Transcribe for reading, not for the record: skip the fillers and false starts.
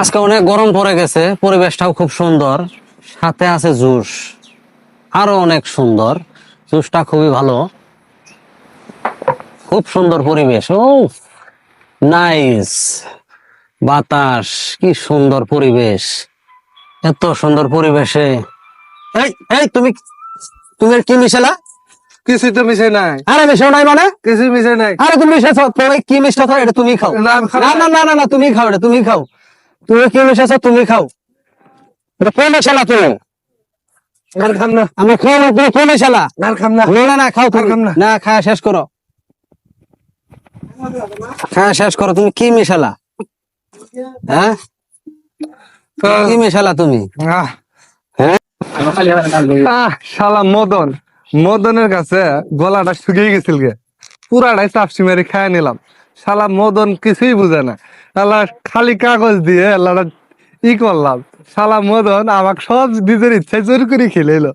আজকে অনেক গরম পড়ে গেছে, পরিবেশটাও খুব সুন্দর, সাথে আছে জুস, আরো অনেক সুন্দর। জুসটা খুবই ভালো, খুব সুন্দর পরিবেশ। ও নাইস, বাতাস, কি সুন্দর পরিবেশ। এত সুন্দর পরিবেশে এই এই তুমি তুমি কি মিশালা? কিছুই তো মিশে নাই। আরে মিশাও নাই মানে? কিছুই মিশে নাই। আরে তুমি মিশাছো, তুমি কি মিশাছো এটা তুমি খাও। না, আমি খাবো না না না না না, তুমি খাও, এটা তুমি খাও। তুমি কি মিশাছো তুমি খাও। এটা কোন মিশালা তুমি? আর খাম না। আমি খাও না, তুমি কোন মিশালা? আর খাম না। না না না, খাও তুমি। খাম না। না, খাওয়া শেষ করো, খাওয়া শেষ করো। তুমি কি মিশালা? হ্যাঁ, কি মিশালা তুমি? আহ, হ্যাঁ, শালা মদন, মদনের কাছে গলাটা শুকিয়ে গেছিল গে, পুরাটাই চাপসি মেরে খায় নিলাম। শালা মদন কিছুই বুঝে না, শালা খালি কাগজ দিয়ে আল্লাহটা ই করলাম। শালা মদন আমাকে সব নিজের ইচ্ছায় জোর করে খেলে এলো।